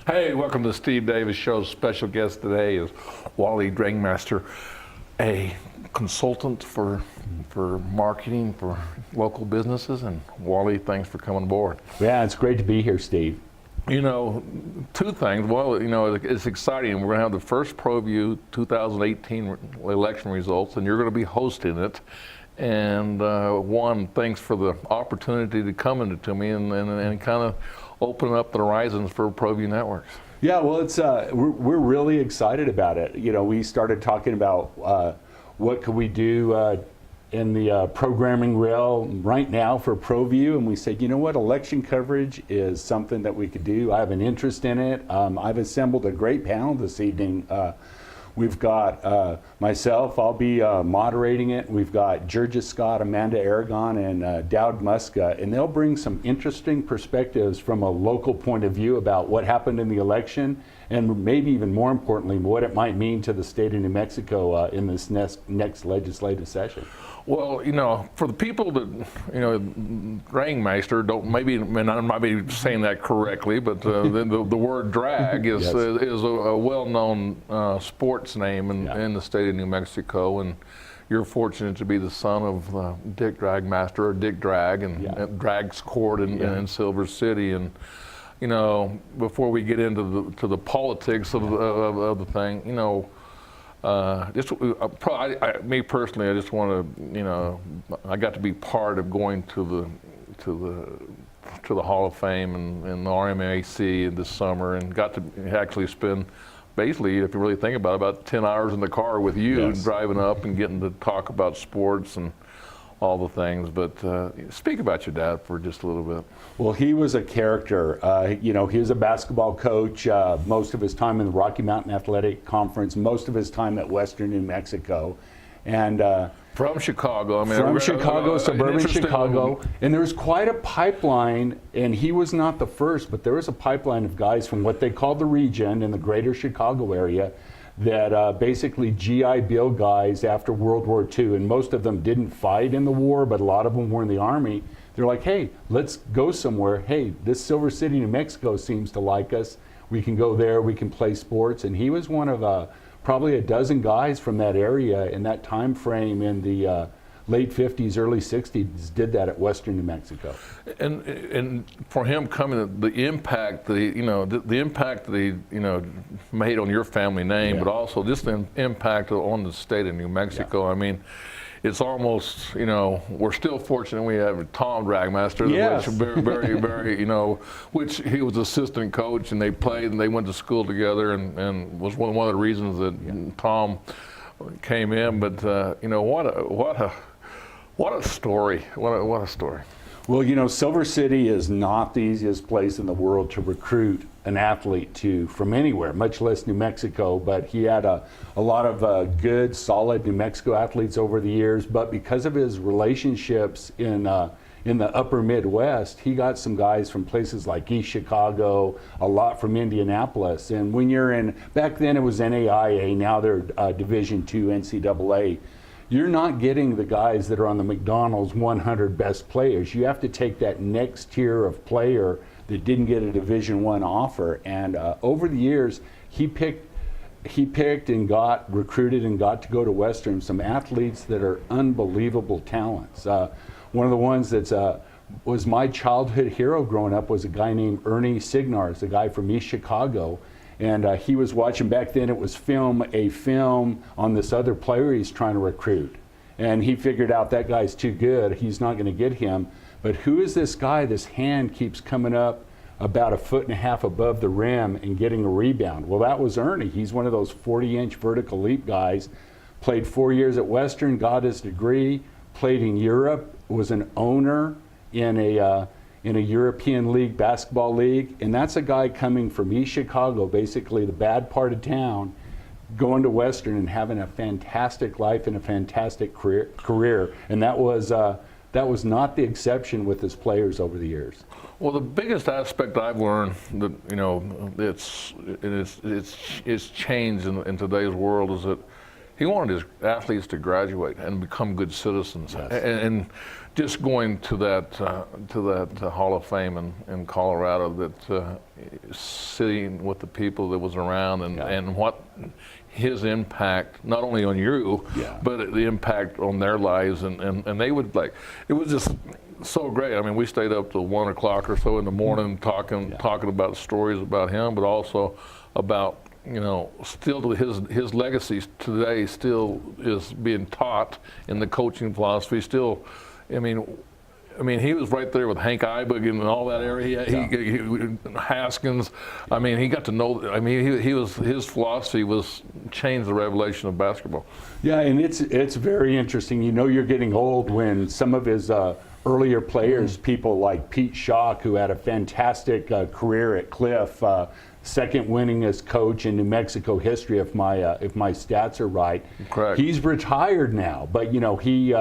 Hey, welcome to the Steve Davis Show. Special guest today is Wally Drangmeister, a consultant for marketing for local businesses. And Wally, thanks for coming aboard. Yeah, it's great to be here, Steve. You know, two things. Well, you know, it's exciting. We're going to have the first Proview 2018 election results, and you're going to be hosting it. And one, thanks for the opportunity to come into to me and kind of open up the horizons for Proview Networks. Yeah, well, it's we're really excited about it. You know, we started talking about what could we do in the programming rail right now for Proview, and we said, you know what, election coverage is something that we could do. I have an interest in it. I've assembled a great panel this evening. We've got myself, I'll be moderating it. We've got Georgia Scott, Amanda Aragon, and Dowd Muska, and they'll bring some interesting perspectives from a local point of view about what happened in the election, and maybe even more importantly, what it might mean to the state of New Mexico in this next legislative session. Well, you know, for the people that, you know, Drangmeister don't, maybe, and I might be saying that correctly, but the word drag is Yes. is a well-known sports name in the state of New Mexico, and you're fortunate to be the son of Dick Drangmeister, or Dick Drag, and Drag's Court in Silver City. And you know, before we get into the politics of the thing, you know. Me personally, I just want to, you know, I got to be part of going to the Hall of Fame and the RMAC this summer, and got to actually spend, basically, if you really think about it, about 10 hours in the car with you, Yes. driving up and getting to talk about sports and all the things. But speak about your dad for just a little bit. Well, he was a character. You know, he was a basketball coach most of his time in the Rocky Mountain Athletic Conference, most of his time at Western New Mexico. And from Chicago, I mean, from Chicago, suburban Chicago. And there was quite a pipeline, and he was not the first, but there was a pipeline of guys from what they called the region in the greater Chicago area that basically GI Bill guys after World War II, and most of them didn't fight in the war, but a lot of them were in the Army. They're like, hey, let's go somewhere. Hey, this Silver City, New Mexico seems to like us. We can go there, we can play sports. And he was one of probably a dozen guys from that area in that time frame in the late 50s, early 60s, did that at Western New Mexico. And for him coming, the impact that the impact that he made on your family name, but also just the impact on the state of New Mexico. I mean, it's almost, you know, we're still fortunate we have Tom Drangmeister, Yes. which very, you know, which he was assistant coach, and they played and they went to school together, and was one of the reasons that Tom came in. But you know, what a story! What a story! Well, you know, Silver City is not the easiest place in the world to recruit an athlete to from anywhere, much less New Mexico. But he had a lot of good, solid New Mexico athletes over the years. But because of his relationships in the upper Midwest, he got some guys from places like East Chicago, a lot from Indianapolis. And when you're in, back then it was NAIA, now they're Division II NCAA. You're not getting the guys that are on the McDonald's 100 best players. You have to take that next tier of player that didn't get a Division I offer. And over the years, he picked and got recruited and got to go to Western some athletes that are unbelievable talents. One of the ones that was my childhood hero growing up was a guy named Ernie Signars, a guy from East Chicago. And he was watching, back then it was a film on this other player he's trying to recruit. And he figured out that guy's too good, he's not going to get him. But who is this guy? This hand keeps coming up about 1.5 feet above the rim and getting a rebound. Well, that was Ernie. He's one of those 40-inch vertical leap guys. Played 4 years at Western, got his degree, played in Europe, was an owner in a European league, basketball league, and that's a guy coming from East Chicago, basically the bad part of town, going to Western and having a fantastic life and a fantastic career. And that was not the exception with his players over the years. Well, the biggest aspect I've learned that, you know, it's changed in today's world is that he wanted his athletes to graduate and become good citizens. Yes. And just going to that Hall of Fame in Colorado, that sitting with the people that was around, and what his impact, not only on you, but the impact on their lives, and they would, like, it was just so great. I mean, we stayed up till 1 o'clock or so in the morning talking about stories about him, but also about, you know, still his legacy today still is being taught in the coaching philosophy. Still, I mean, he was right there with Hank Ibig and all that area. He Haskins. I mean, he got to know. I mean, his philosophy was change the revelation of basketball. Yeah, and it's very interesting. You know, you're getting old when some of his earlier players, people like Pete Schock, who had a fantastic career at Cliff, second winningest coach in New Mexico history, if my stats are right. Correct. He's retired now, but you know he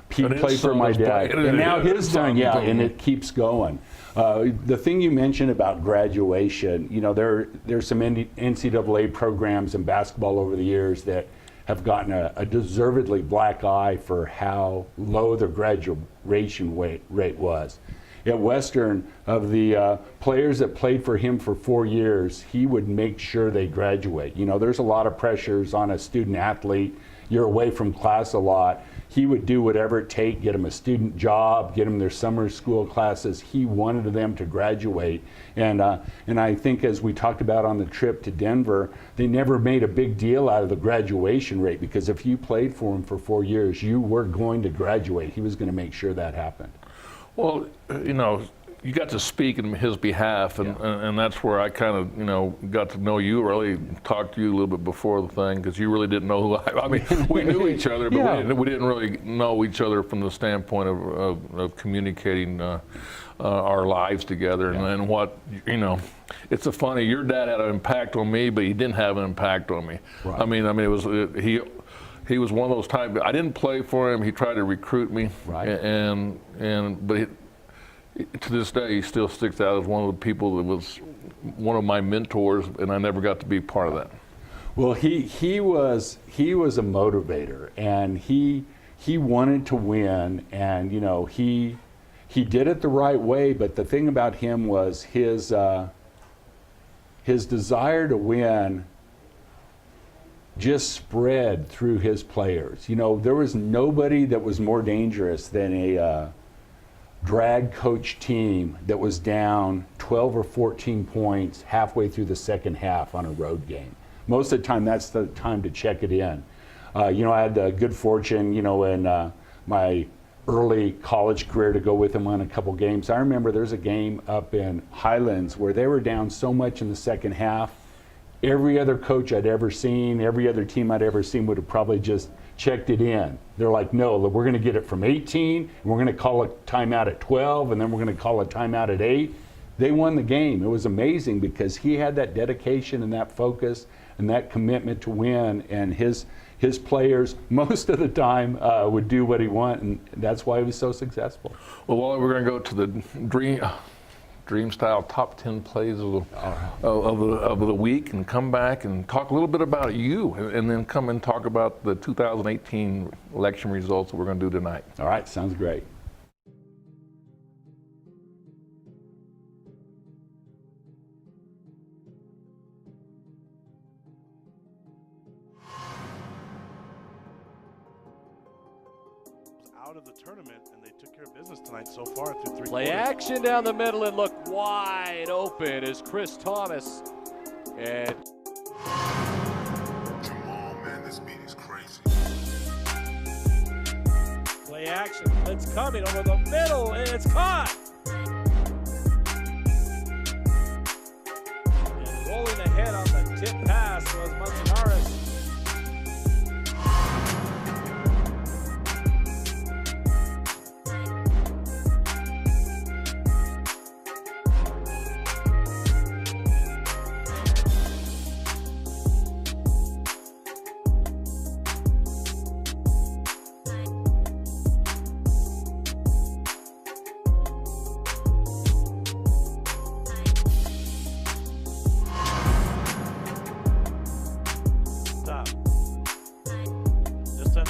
played for my dad, and now his son, and it keeps going. The thing you mentioned about graduation, you know, there's some NCAA programs in basketball over the years that have gotten a deservedly black eye for how low the graduation rate was. At Western, of the players that played for him for 4 years, he would make sure they graduate. You know, there's a lot of pressures on a student athlete. You're away from class a lot. He would do whatever it takes, get them a student job, get them their summer school classes. He wanted them to graduate. And I think, as we talked about on the trip to Denver, they never made a big deal out of the graduation rate, because if you played for him for 4 years, you were going to graduate. He was going to make sure that happened. Well, you know, you got to speak in his behalf, and that's where I kind of, you know, got to know you, really talked to you a little bit before the thing, because you really didn't know who I mean, we knew each other, but we didn't really know each other from the standpoint of communicating our lives together, and what, you know, it's a funny, your dad had an impact on me, but he didn't have an impact on me. Right. I mean, it was, he was one of those times, I didn't play for him, he tried to recruit me, but to this day, he still sticks out as one of the people that was one of my mentors, and I never got to be part of that. Well, he was a motivator, and he wanted to win, and you know he did it the right way. But the thing about him was his desire to win just spread through his players. You know, there was nobody that was more dangerous than a drag coach team that was down 12 or 14 points halfway through the second half on a road game. Most of the time, that's the time to check it in. You know, I had the good fortune, you know, in my early college career to go with him on a couple games. I remember there's a game up in Highlands where they were down so much in the second half. Every other coach I'd ever seen, every other team I'd ever seen would have probably just checked it in. They're like, no, we're going to get it from 18, and we're going to call a timeout at 12, and then we're going to call a timeout at 8. They won the game. It was amazing because he had that dedication and that focus and that commitment to win, and his players most of the time would do what he wanted, and that's why he was so successful. Well, Wally, we're going to go to the Dream Style top 10 plays of the week, and come back and talk a little bit about you, and then come and talk about the 2018 election results that we're going to do tonight. All right, sounds great. Out of the tournament, and they took care of business tonight so far through 3 Play quarters. action down the middle, and look wide open is Chris Thomas. And Jamal, man, this beat is crazy. play action. It's coming over the middle, and it's caught. And rolling ahead on the tip pass was Montanaro.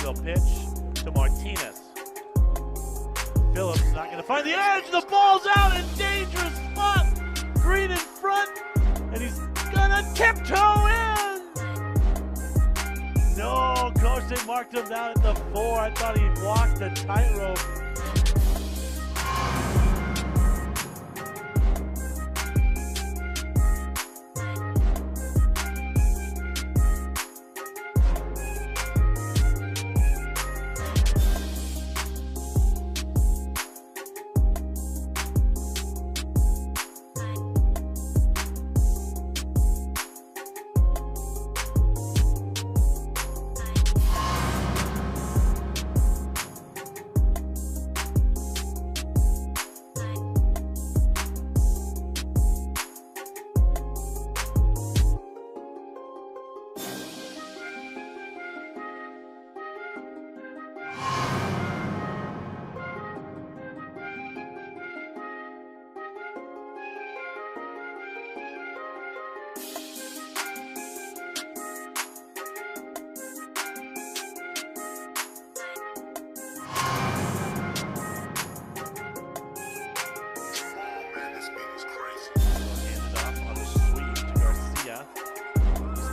He'll pitch to Martinez. Phillips not going to find the edge. The ball's out in dangerous spot. Green in front, and he's going to tiptoe in. No, coach, they marked him down at the 4. I thought he walked the tightrope.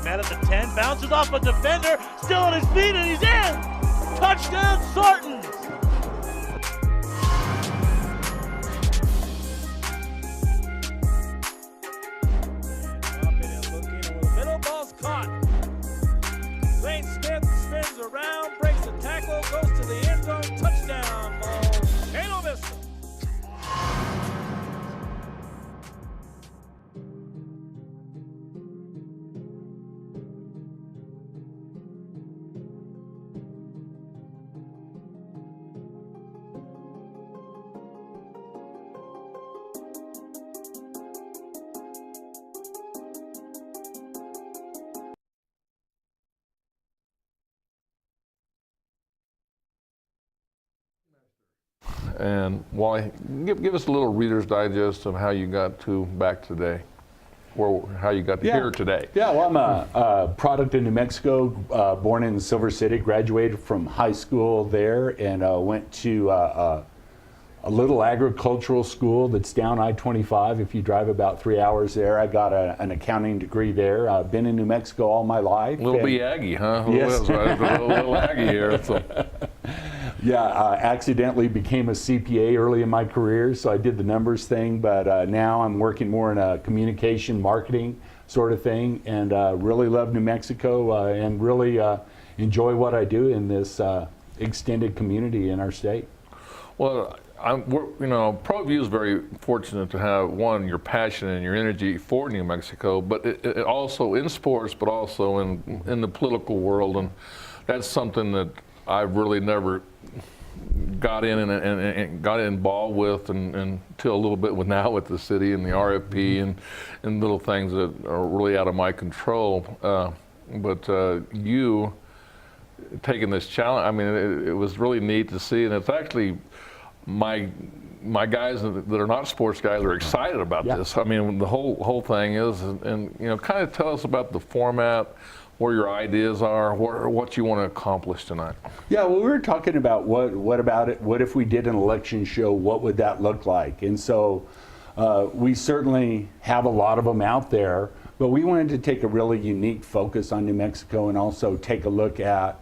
Met at the 10, bounces off a defender, still on his feet, and he's in! Touchdown, Sartans! Dropping and looking over the middle, ball's caught. Lane Smith spins around, breaks the tackle, goes to the end zone, touchdown, Volcano Vista. And Wally, give us a little Reader's Digest of how you got to back today, or how you got to here today. Yeah, well, I'm a product of New Mexico, born in Silver City, graduated from high school there, and went to a little agricultural school that's down I-25. If you drive about 3 hours there, I got an accounting degree there. I've been in New Mexico all my life. Little B Aggie, huh? Yes. Little Aggie here. So. Yeah, I accidentally became a CPA early in my career, so I did the numbers thing, but now I'm working more in a communication marketing sort of thing, and really love New Mexico and really enjoy what I do in this extended community in our state. Well, Proview is very fortunate to have, one, your passion and your energy for New Mexico, but it also in sports, but also in the political world, and that's something that I've really never got in and got involved with until a little bit with the city and the RFP and little things that are really out of my control. But you taking this challenge, I mean, it was really neat to see, and it's actually my guys that are not sports guys are excited about this. I mean, the whole thing is, and kind of tell us about the format, where your ideas are, what you want to accomplish tonight. Yeah, well, we were talking about what about it, what if we did an election show, what would that look like? And so we certainly have a lot of them out there, but we wanted to take a really unique focus on New Mexico and also take a look at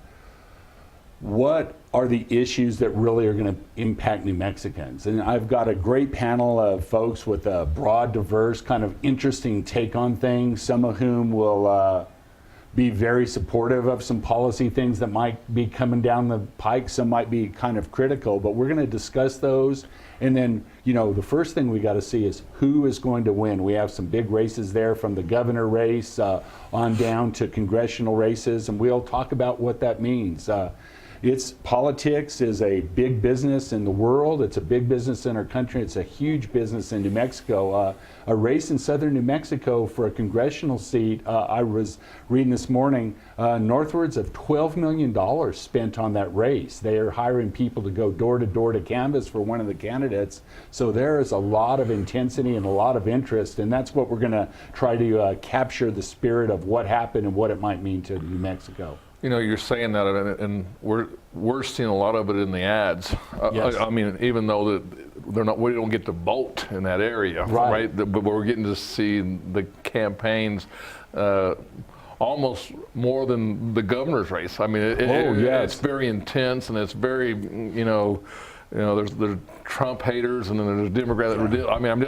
what are the issues that really are going to impact New Mexicans. And I've got a great panel of folks with a broad, diverse, kind of interesting take on things, some of whom will be very supportive of some policy things that might be coming down the pike. Some might be kind of critical, but we're going to discuss those. And then, the first thing we got to see is who is going to win. We have some big races there, from the governor race on down to congressional races, and we'll talk about what that means. Politics is a big business in the world. It's a big business in our country. It's a huge business in New Mexico. A race in southern New Mexico for a congressional seat, I was reading this morning, northwards of $12 million spent on that race. They are hiring people to go door to door to canvass for one of the candidates. So there is a lot of intensity and a lot of interest, and that's what we're going to try to capture the spirit of what happened and what it might mean to New Mexico. You're saying that, and we're seeing a lot of it in the ads. Yes. I mean, even though that we don't get to vote in that area, Right. But we're getting to see the campaigns almost more than the governor's race. I mean, it's very intense, and it's very, there's Trump haters, and then there's Democrats. Yeah. I mean,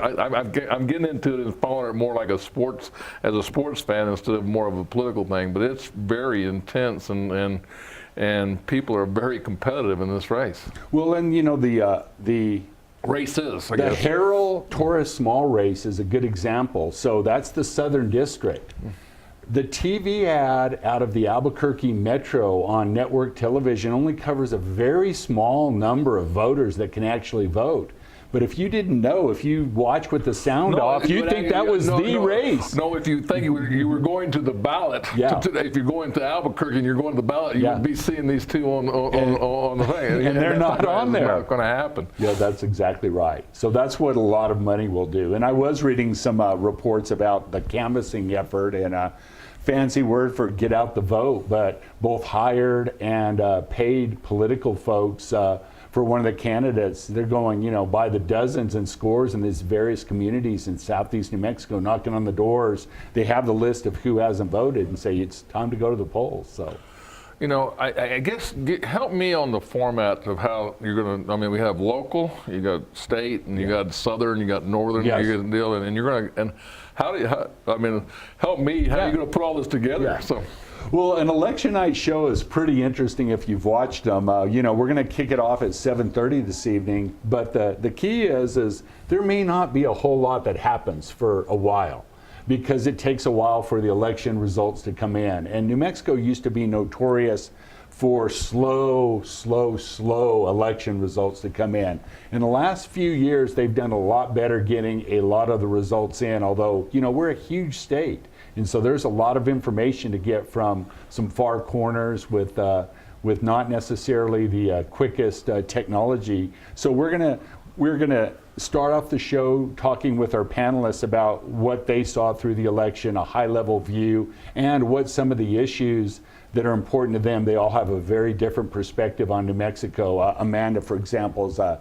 I'm getting into it and following it more like as a sports fan instead of more of a political thing. But it's very intense, and people are very competitive in this race. Well, and the Races, I the guess. Harrell Torres Small race is a good example. So that's the Southern District. The TV ad out of the Albuquerque Metro on network television only covers a very small number of voters that can actually vote. But if you didn't know, if you watch with the sound off, you'd think that was the race. No, if you think you were going to the ballot, Yeah. If you're going to Albuquerque and you're going to the ballot, you would be seeing these two on the thing. And they're not on there. It's not going to happen. Yeah, that's exactly right. So that's what a lot of money will do. And I was reading some reports about the canvassing effort, and fancy word for get out the vote, but both hired and paid political folks for one of the candidates, they're going, by the dozens and scores in these various communities in southeast New Mexico, knocking on the doors. They have the list of who hasn't voted and say it's time to go to the polls. So, I guess help me on the format of how you're going to. I mean, we have local, you got state, and you got southern, you got northern, Yes. you got deal, and you're going to. And help me. How are you going to put all this together? Yeah. So. Well, an election night show is pretty interesting if you've watched them. We're going to kick it off at 7:30 this evening, but the key is there may not be a whole lot that happens for a while because it takes a while for the election results to come in. And New Mexico used to be notorious for slow election results to come in. In the last few years, they've done a lot better getting a lot of the results in, although, we're a huge state. And so there's a lot of information to get from some far corners with not necessarily the quickest technology. So we're gonna start off the show talking with our panelists about what they saw through the election, a high-level view, and what some of the issues that are important to them. They all have a very different perspective on New Mexico. Amanda, for example, is a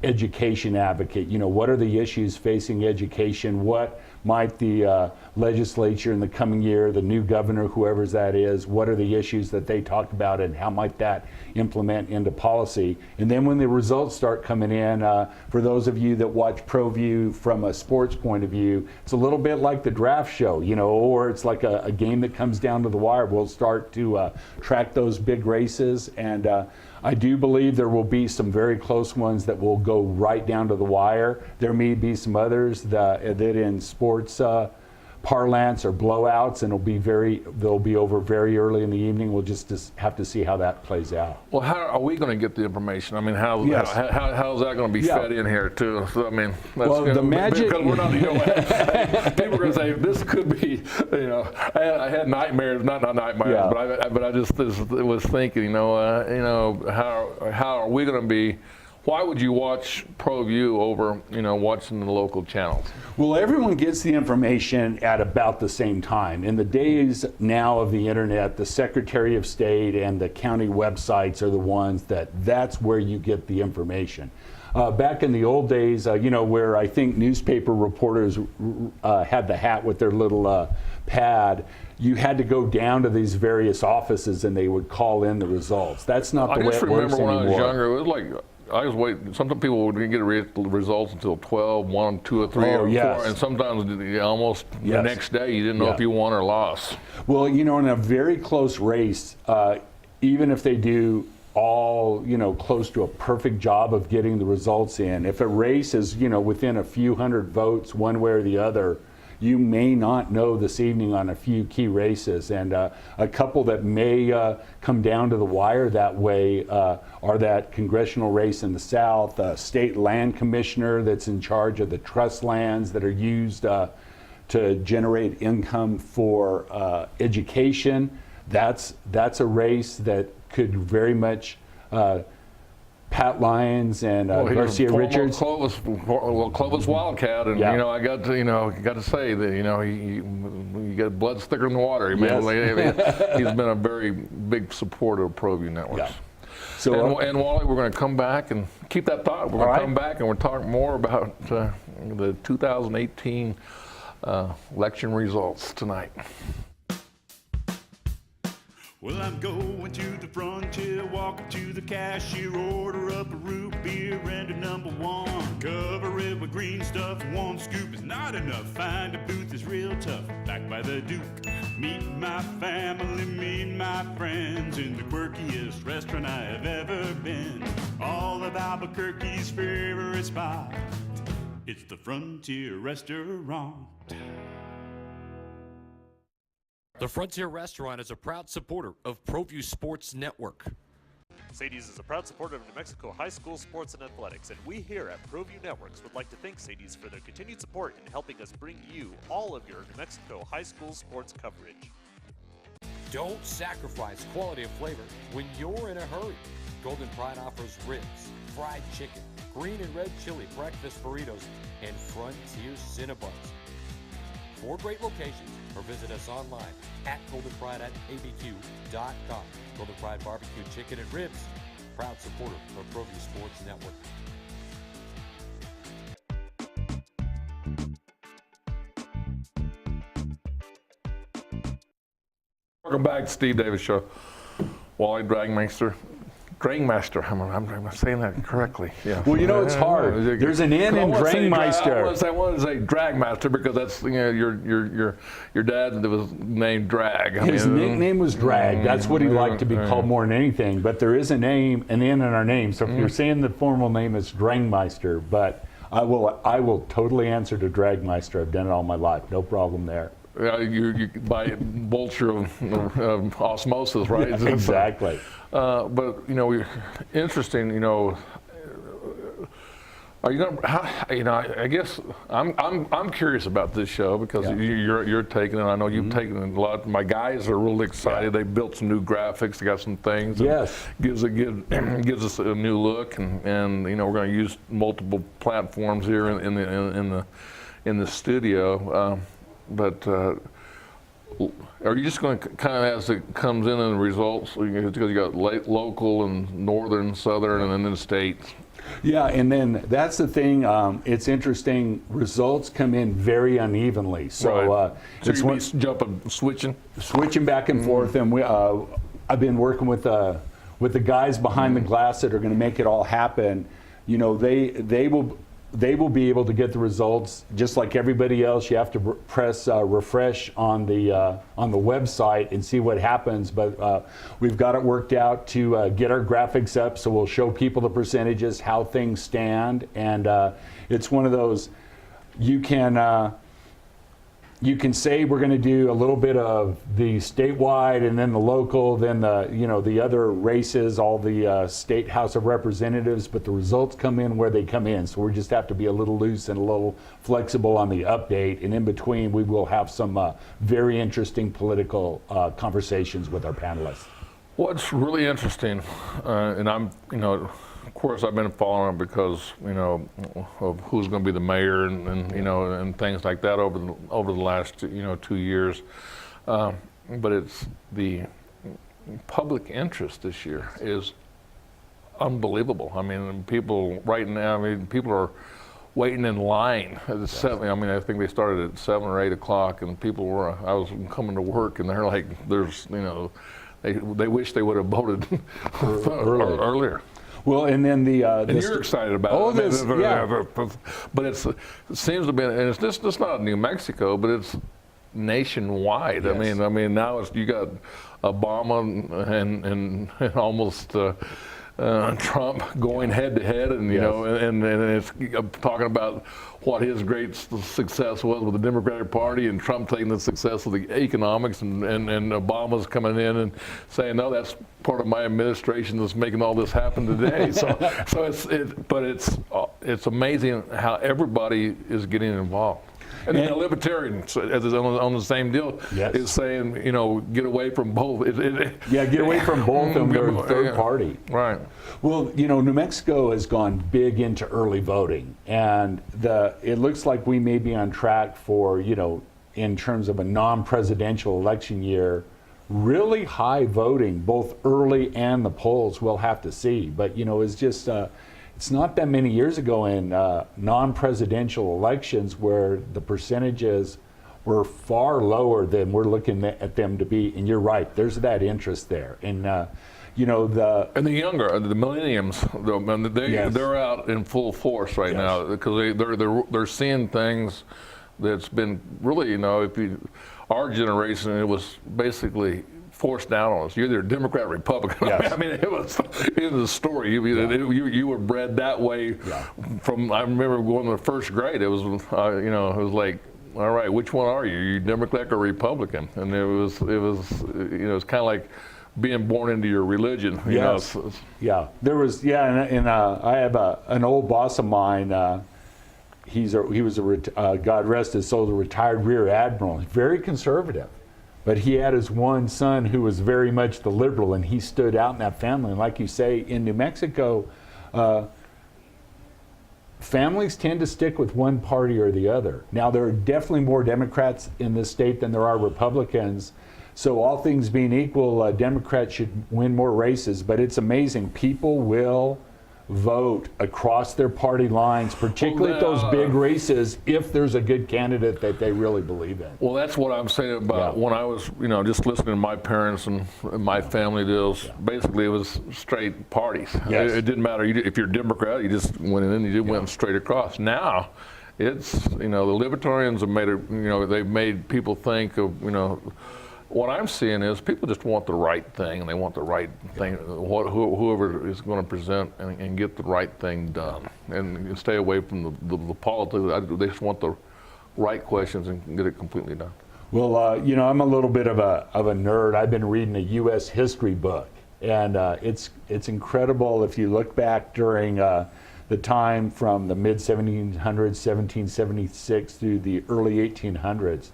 education advocate. What are the issues facing education? What might the legislature in the coming year, the new governor, whoever that is, what are the issues that they talk about and how might that implement into policy? And then when the results start coming in, for those of you that watch Proview from a sports point of view, it's a little bit like the draft show, or it's like a game that comes down to the wire. We'll start to track those big races, and I do believe there will be some very close ones that will go right down to the wire. There may be some others that in sports parlance or blowouts, and they'll be over very early in the evening. We'll just have to see how that plays out. Well, how are we going to get the information? I mean, how's that going to be fed in here too? So, I mean, the magic. Because we're not, people are going to say this could be. I had nightmares, not nightmares, but I just was thinking, how are we going to be? Why would you watch Proview over, watching the local channels? Well, everyone gets the information at about the same time. In the days now of the internet, the Secretary of State and the county websites are the ones that's where you get the information. Back in the old days, where I think newspaper reporters had the hat with their little pad, you had to go down to these various offices and they would call in the results. That's not the way it works anymore. I just remember when I was younger, it was like, I was waiting. Sometimes people wouldn't get the results until 12, 1, 2, or 3, or 4, and sometimes almost the next day you didn't know if you won or lost. Well, in a very close race, even if they do all, close to a perfect job of getting the results in, if a race is, within a few hundred votes one way or the other, you may not know this evening on a few key races. And a couple that may come down to the wire that way are that congressional race in the South, state land commissioner that's in charge of the trust lands that are used to generate income for education. That's a race that could very much Pat Lyons and Well, he was Garcia former Richards. Clovis Wildcat, and Yeah. I got to say that he got blood thicker than water. Yes. He's been a very big supporter of Proview Networks. Yeah. So And Wally, we're going to come back and keep that thought. We're going to come back and we'll talk more about the 2018 election results tonight. Well, I'm going to the frontier, walk up to the cashier, order up a root beer and a number one. Cover it with green stuff, one scoop is not enough. Find a booth is real tough, back by the Duke. Meet my family, meet my friends in the quirkiest restaurant I have ever been. All of Albuquerque's favorite spot, it's the Frontier Restaurant. The Frontier Restaurant is a proud supporter of Proview Sports Network. Sadie's is a proud supporter of New Mexico high school sports and athletics, and we here at Proview Networks would like to thank Sadie's for their continued support in helping us bring you all of your New Mexico high school sports coverage. Don't sacrifice quality of flavor when you're in a hurry. Golden Pride offers ribs, fried chicken, green and red chili breakfast burritos, and Frontier Cinnabons. 4 great locations, or visit us online at goldenpride@abq.com. Golden Pride Barbecue Chicken and Ribs, proud supporter of Proview Sports Network. Welcome back to Steve Davis Show. Wally Drangmeister. Drangmeister. I'm saying that correctly. Yeah. Well, it's hard. There's an N in Drangmeister. I want to say Dragmaster because that's your dad was named Drag. His nickname was Drag. That's what he liked to be called more than anything. But there is an N in our name. So if you're saying the formal name is Drangmeister, but I will totally answer to Dragmeister. I've done it all my life. No problem there. You by vulture of osmosis, right? Yeah, exactly. But interesting. Are you going? I guess I'm curious about this show because you're taking it. I know you've taken it a lot. My guys are really excited. They built some new graphics. They got some things. Yes. Gives us a new look, and we're going to use multiple platforms here in the studio. But are you just going to kind of, as it comes in the results, because you got local and northern, southern, and then the state? Yeah, and then that's the thing. It's interesting. Results come in very unevenly. So it's switching back and forth. And I've been working with the guys behind the glass that are going to make it all happen. They will be able to get the results just like everybody else. You have to press refresh on the website and see what happens. But we've got it worked out to get our graphics up, so we'll show people the percentages, how things stand, and it's one of those you can say we're going to do a little bit of the statewide and then the local, then the other races, all the state House of Representatives, but the results come in where they come in. So we just have to be a little loose and a little flexible on the update. And in between, we will have some very interesting political conversations with our panelists. What's really interesting, and I'm, of course, I've been following it because of who's going to be the mayor and things like that over the last 2 years. But it's the public interest this year is unbelievable. I mean, people right now. People are waiting in line at 7. I think they started at 7 or 8 o'clock, and people were. I was coming to work, and they're like, they wish they would have voted earlier. Well, and then and you're excited about it. But it seems to be, and it's just not New Mexico, but it's nationwide. Yes. I mean, now you got Obama and almost Trump going head to head, and and it's talking about what his great success was with the Democratic Party, and Trump taking the success of the economics, and Obama's coming in and saying, no, that's part of my administration that's making all this happen today. so it's amazing how everybody is getting involved. And then the libertarian is on the same deal. Yes. Is saying, get away from both. Get away from both of them. They're a third party. Right. Well, New Mexico has gone big into early voting, and it looks like we may be on track for, in terms of a non-presidential election year, really high voting, both early and the polls. We'll have to see. But, it's just, it's not that many years ago in non-presidential elections where the percentages were far lower than we're looking at them to be. And you're right, there's that interest there. And, and the younger, the millenniums, Yes. they're out in full force right now because they're seeing things that's been really, our generation, it was basically forced down on us. You're either Democrat or Republican. Yes. I mean, it was the story. You were bred that way from. I remember going to the first grade. It was, it was like, all right, which one are you? Are you Democrat or Republican? And it was it's kind of like being born into your religion. Yes. There was, and I have an old boss of mine. He was God rest his soul, a retired rear admiral, very conservative. But he had his one son who was very much the liberal, and he stood out in that family. And like you say, in New Mexico, families tend to stick with one party or the other. Now, there are definitely more Democrats in this state than there are Republicans. So all things being equal, Democrats should win more races. But it's amazing. People will vote across their party lines, particularly at those big races, if there's a good candidate that they really believe in. Well, that's what I'm saying about when I was, just listening to my parents and my family deals. Basically, it was straight parties. Yes. It didn't matter. If you're a Democrat, you just went in and you went straight across. Now, it's, the libertarians have made it, they've made people think of, what I'm seeing is people just want the right thing, and they want the right thing, whoever is going to present and get the right thing done, and stay away from the politics. They just want the right questions and get it completely done. Well, I'm a little bit of a nerd. I've been reading a U.S. history book, and it's incredible if you look back during the time from the mid-1700s, 1776 through the early 1800s.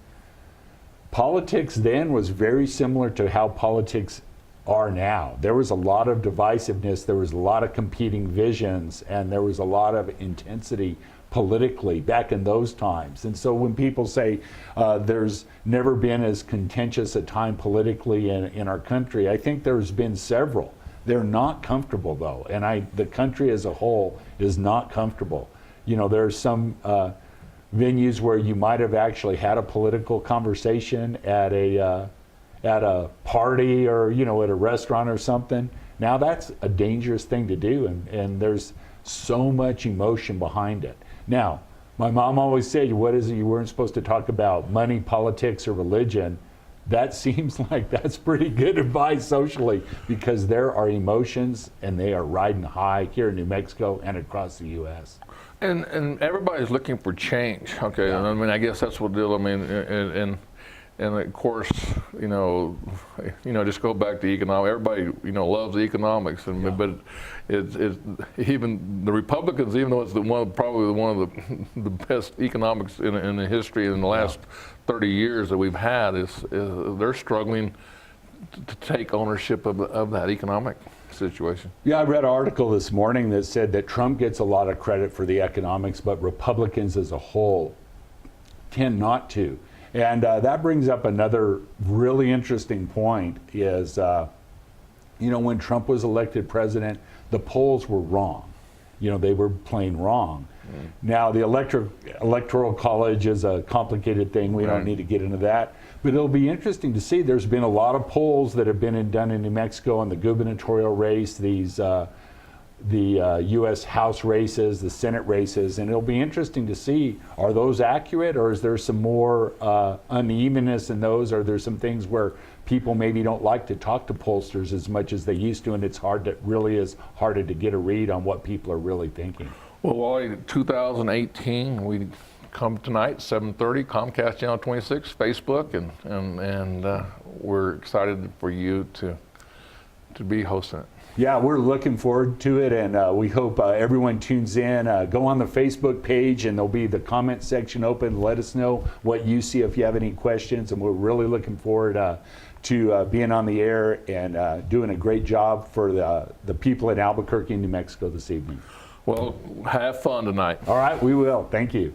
Politics then was very similar to how politics are now. There was a lot of divisiveness, there was a lot of competing visions, and there was a lot of intensity politically back in those times. And so when people say there's never been as contentious a time politically in our country, I think there's been several. They're not comfortable though, and the country as a whole is not comfortable. There's some venues where you might have actually had a political conversation at a party or at a restaurant or something. Now that's a dangerous thing to do, and there's so much emotion behind it. Now, my mom always said, what is it, you weren't supposed to talk about money, politics, or religion. That seems like that's pretty good advice socially, because there are emotions and they are riding high here in New Mexico and across the U.S. And everybody's looking for change. Okay, and I mean, I guess that's what the deal. I mean, and of course, just go back to economics. Everybody, loves economics, but it's even the Republicans, even though it's probably one of the best economics in the history in the last 30 years that we've had, is they're struggling to take ownership of that economic situation. Yeah, I read an article this morning that said that Trump gets a lot of credit for the economics, but Republicans as a whole tend not to. And that brings up another really interesting point is, when Trump was elected president, the polls were wrong. They were plain wrong. Now, the electoral college is a complicated thing. We don't need to get into that. But it'll be interesting to see. There's been a lot of polls that have been done in New Mexico on the gubernatorial race, the U.S. House races, the Senate races, and it'll be interesting to see, are those accurate, or is there some more unevenness in those? Are there some things where people maybe don't like to talk to pollsters as much as they used to, and it's really is harder to get a read on what people are really thinking? Well, Wally, 2018, we come tonight, 7:30, Comcast Channel 26, Facebook, and we're excited for you to to be hosting it. Yeah, we're looking forward to it, and we hope everyone tunes in. Go on the Facebook page, and there'll be the comment section open. Let us know what you see if you have any questions, and we're really looking forward to being on the air and doing a great job for the people in Albuquerque, New Mexico this evening. Well, have fun tonight. All right, we will. Thank you.